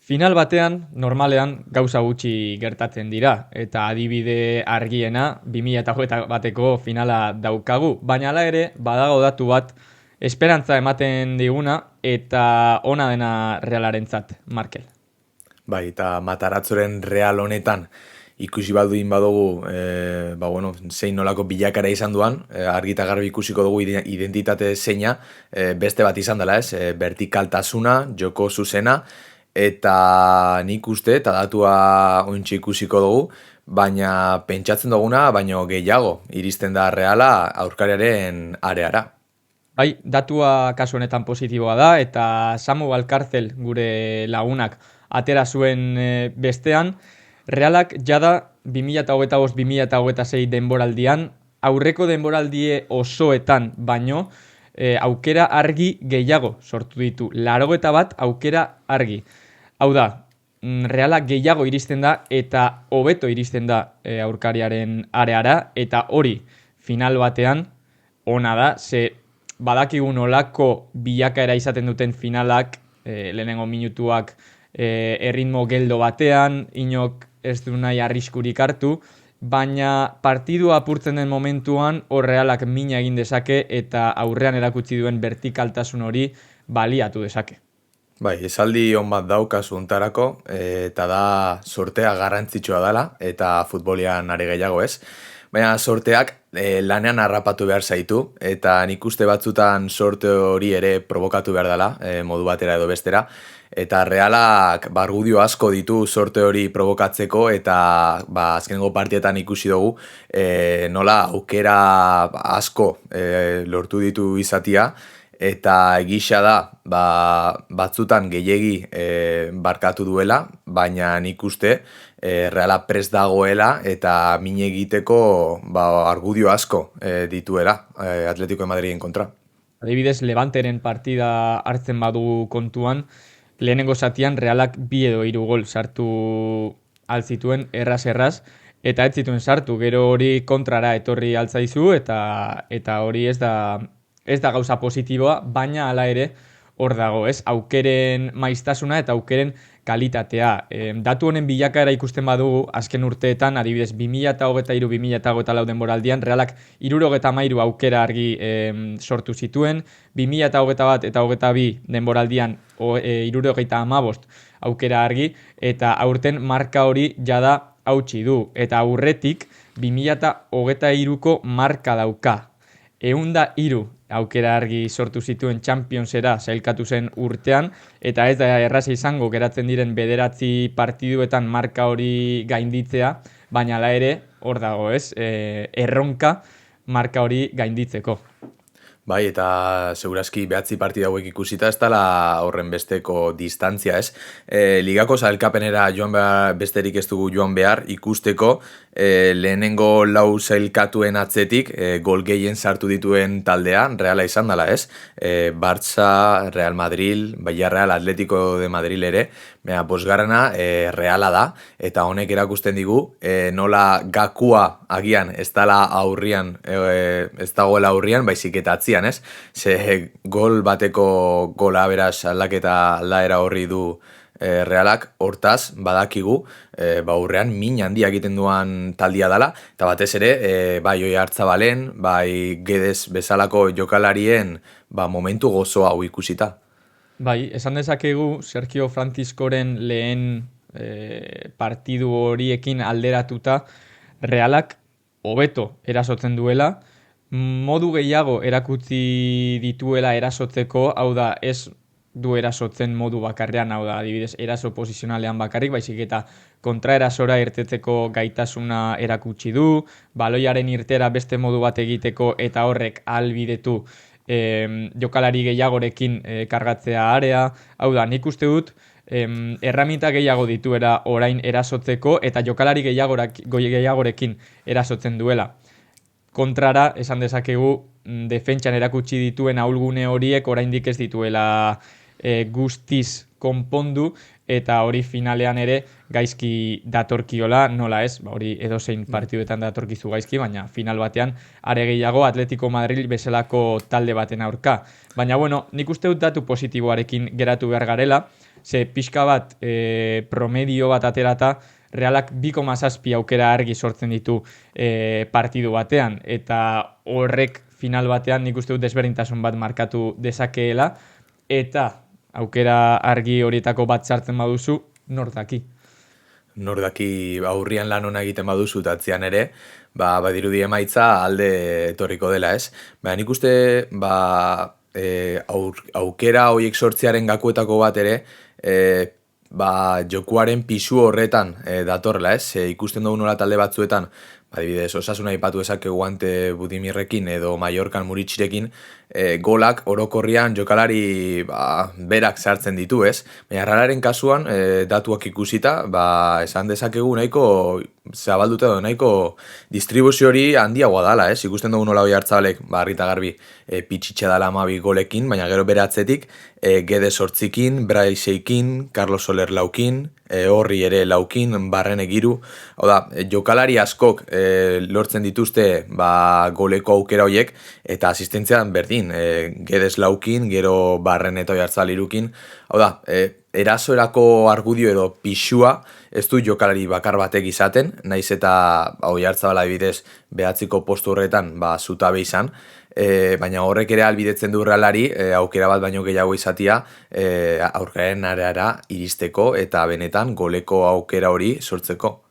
Final batean, normalean, gauza gutxi gertatzen dira, eta adibide argiena 2021 bateko finala daukagu, baina hala ere, badago datu bat, esperantza ematen diguna, eta ona dena Realarentzat, Markel. Bai, eta Mataratzoren Real honetan ikusi balduin badugu, zein nolako bilakara izan duan, argi eta garbi ikusiko dugu identitate zeina, beste bat izan dela ez, vertikaltasuna, joko zuzena, eta nik uste, eta datua ointxe ikusiko dugu, baina pentsatzen duguna, baino gehiago, iristen da Reala aurkariaren areara. Bai, datua kasu honetan positiboa da, eta Samu Valkarzel gure lagunak atera zuen bestean, Realak jada 2025-2026 denboraldian, aurreko denboraldie osoetan baino, aukera argi gehiago sortu ditu. 81 aukera argi. Hau da, Realak gehiago iristen da eta hobeto iristen da aurkariaren areara, eta hori final batean ona da, ze badakigu nolako bilakaera izaten duten finalak, lehenengo minutuak erritmo geldo batean, inok ez du nahi arriskurik hartu, baina partidua apurtzen den momentuan hor Realak mina egin dezake eta aurrean erakutsi duen vertikaltasun hori baliatu dezake. Bai, esaldi on bat daukazu hontarako, eta da sortea garrantzitsua dela, eta futbolian are gehiago ez. Baina sorteak lanean harrapatu behar zaitu, eta nik uste batzutan sorte hori ere provokatu behar dela, modu batera edo bestera, eta Realak argudio asko ditu sorte hori provokatzeko, eta azkenengo partietan ikusi dugu nola aukera asko lortu ditu izatia, eta egisa da batzutan gehiegi barkatu duela, baina nik uste Reala prest dagoela eta min egiteko argudio asko dituela Atletico de Madriden kontra. Adibidez, Levanteren partida hartzen badu kontuan, lehenengo zatian Realak 2 edo 3 gol sartu altzituen erraz, eta ez zituen sartu, gero hori kontrara etorri altzaizu, eta hori ez da gauza positiboa, baina hala ere hor dago, ez? Aukeren maiztasuna eta aukeren kalitatea. Datu honen bilakaera ikusten badugu, azken urteetan, adibidez 2023-2024 denboraldian, Realak 73 aukera argi sortu zituen, 2021 eta 2022 denboraldian 75 aukera argi, eta aurten marka hori jada hautsi du, eta aurretik 2023ko marka dauka. 103 aukera argi sortu zituen Championsera sailkatu zen urtean, eta ez da erraza izango geratzen diren 9 partiduetan marka hori gainditzea, baina hala ere hor dago, ez? Erronka marka hori gainditzeko. Bai, eta segurazki 9 partida hauek ikusita ez dela horren besteko distantzia, ez? Ligako sailkapenera joan behar, besterik ez dugu joan behar ikusteko, lehenengo 4 sailkatuen atzetik gol gehien sartu dituen taldea Reala izan dela, ez? Barça, Real Madrid, Villarreal, Atletico de Madrid ere, baina bosgarrena Reala da, eta honek erakusten digu nola gakua agian ez dela aurrian, ez dagoela aurrian, baizik eta atzian, ez? Ze gol bateko gola beraz aldaketa aldaera horri du Realak, hortaz badakigu aurrean min handia egiten duan taldia dela, eta batez ere bai Oyarzabalen, bai Guedes bezalako jokalarien momentu gozo hau ikusita. Bai, esan dezakegu Sergio Franciscoren lehen partidu horiekin alderatuta Realak hobeto erasotzen duela, modu gehiago erakutsi dituela erasotzeko, hau da, ez du erasotzen modu bakarrean, hau da, adibidez, eraso posizionalean bakarrik, baizik eta kontraerasora irtetzeko gaitasuna erakutsi du, baloiaren irtera beste modu bat egiteko eta horrek ahalbidetu jokalari gehiagorekin kargatzea area, hau da, nik uste dut, erraminta gehiago dituela orain erasotzeko eta jokalari gehiagorekin erasotzen duela. Kontrara, esan dezakegu, defentsan erakutsi dituen ahulgune horiek oraindik ez dituela guztiz konpondu, eta hori finalean ere gaizki datorkiola, nola ez, hori edozein partiduetan datorkizu gaizki, baina final batean are gehiago Atletico Madrid bezalako talde baten aurka. Baina bueno, nik uste dut datu positiboarekin geratu behar garela, ze pixka bat promedio bat aterata, Realak 2,7 aukera argi sortzen ditu partidu batean, eta horrek final batean nik uste dut desberdintasun bat markatu dezakeela, eta aukera argi horietako bat sartzen baduzu, nor daki. Nor daki aurrian lan ona egiten baduzu eta atzean ere, badirudi emaitza alde etorriko dela, ez? Nik uste, aukera horiek sortzearen gakuetako bat ere, jokuaren pisu horretan datorrela, ez? Ikusten dugu nola talde batzuetan, adibidez, Osasuna aipatu ezakegu ante Budimirrekin edo Mallorcan Muritxirekin, golak orokorrian jokalari berak sartzen ditu, ez? Baina Realaren kasuan, datuak ikusita, esan dezakegu nahiko zabalduta edo nahiko distribuzio hori handiagoa dala, ez? Ikusten dugu nola Oiartzabalek, argi eta garbi, pitxitxe dala 12 golekin, baina gero bere atzetik, Gede 8ekin, Braiseikin, Carlos Soler 4ekin, horri ere 4ekin, Barrene 3. Hau da, jokalari askok lortzen dituzte goleko aukera horiek, eta asistentzian berdin, Gedes 4ekin, gero Barrene eta Oiartzabal 3ekin. Hau da, erasoerako argudio edo pixua ez du jokalari bakar batek izaten, naiz eta Oiartzabal adibidez 9. postu horretan zutabe izan, baina horrek ere albidetzen du Realari aukera bat baino gehiago izatia aurkaren areara iristeko eta benetan goleko aukera hori sortzeko.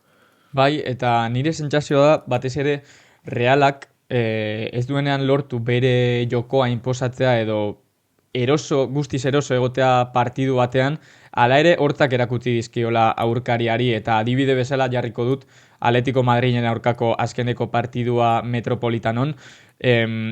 Bai, eta nire sentsazioa da batez ere Realak ez duenean lortu bere jokoa inposatzea edo guztiz eroso egotea partidu batean, hala ere hortzak erakutsi dizkiola aurkariari, eta adibide bezala jarriko dut Atletico Madrilen aurkako azkeneko partidua Metropolitanon,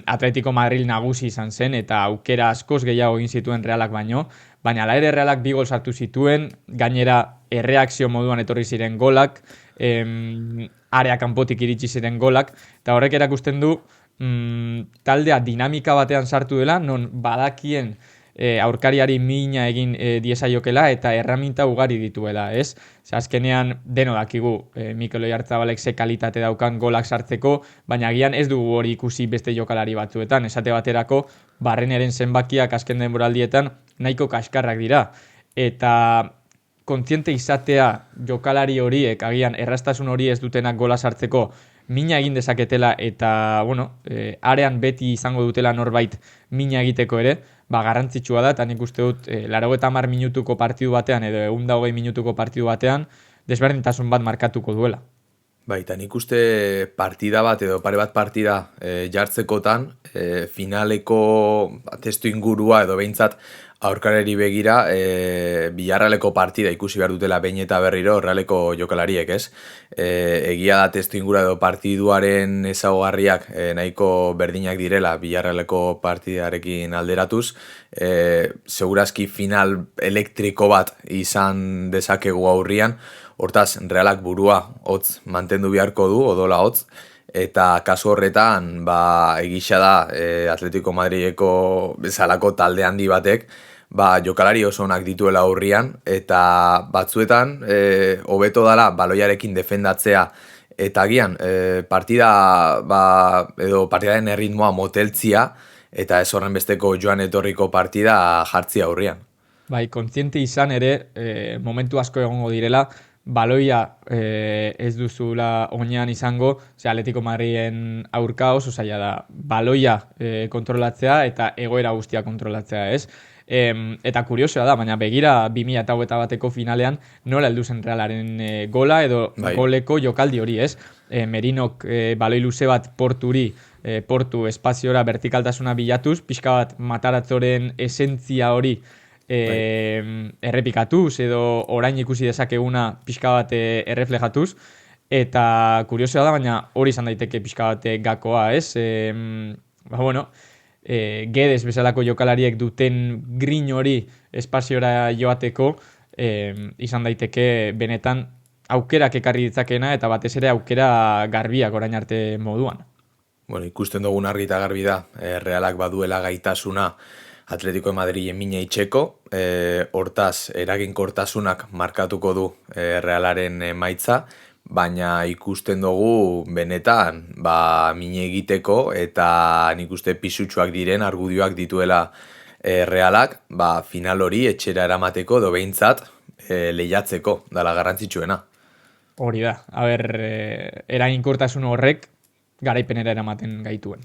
Atletico Madrid nagusi izan zen, eta aukera askoz gehiago egin zituen Realak baino, baina hala ere Realak 2 gol sartu zituen, gainera erreakzio moduan etorri ziren golak, area kanpotik iritsi ziren golak, eta horrek erakusten du taldea dinamika batean sartu dela, non badakien aurkariari mina egin diezaiokela eta erraminta ugari dituela, ez? Azkenean deno dakigu Mikel Oiartzabalek ze kalitate daukan golak sartzeko, baina agian ez dugu hori ikusi beste jokalari batzuetan, esate baterako Barreneren zenbakiak azken denboraldietan nahiko kaskarrak dira, eta kontziente izatea jokalari horiek agian erraztasun hori ez dutenak gola sartzeko mina egin dezaketela eta, arean beti izango dutela norbait mina egiteko ere, garrantzitsua da, eta nik uste dut 90 minutuko partidu batean edo 120 minutuko partidu batean desberdintasun bat markatuko duela. Eta nik uste partida bat edo pare bat partida jartzekotan, finaleko testu ingurua edo behintzat aurkareri begira Villarrealeko partida ikusi behar dutela behin eta berriro Realeko jokalariek, ez? Egia da testu ingura edo partiduaren ezaugarriak nahiko berdinak direla Villarrealeko partidarekin alderatuz, segurazki final elektriko bat izan dezakegu aurrian, hortaz Realak burua hotz mantendu beharko du, odola hotz, eta kasu horretan egisa da Atletico Madrileko bezalako talde handi batek jokalari oso onak dituela aurrian, eta batzuetan hobeto dala baloiarekin defendatzea eta agian partida edo partidaren erritmoa moteltzia eta ez horren besteko joan etorriko partida jartzia aurrian. Kontziente izan ere momentu asko egongo direla baloia ez duzula oinean izango, Atletico Madrilen aurka oso zaila da baloia kontrolatzea eta egoera guztia kontrolatzea, ez? Eta kuriosoa da, baina begira 2021ko finalean nola heldu zen Realaren gola edo goleko jokaldi hori, ez? Merinok baloi luze bat portu espaziora vertikaltasuna bilatuz, pixka bat Mataratzoren esentzia hori errepikatuz edo orain ikusi dezakeguna pixka bat erreflejatuz, eta kuriosoa da, baina hori izan daiteke pixka bat gakoa, ez? Gedes bezalako jokalariek duten grin hori espaziora joateko izan daiteke benetan aukerak ekarri ditzakena eta batez ere aukera garbiak orain arte moduan. Ikusten dugun argi eta garbi da, Realak baduela gaitasuna Atletico de Madrilen mina itxeko, hortaz eraginkortasunak markatuko du Realaren emaitza, baina ikusten dugu benetan mine egiteko eta nik uste pisutsuak diren argudioak dituela Realak final hori etxera eramateko edo behintzat lehiatzeko dala garrantzitsuena. Hori da, eraginkortasun horrek garaipenera eramaten gaituen.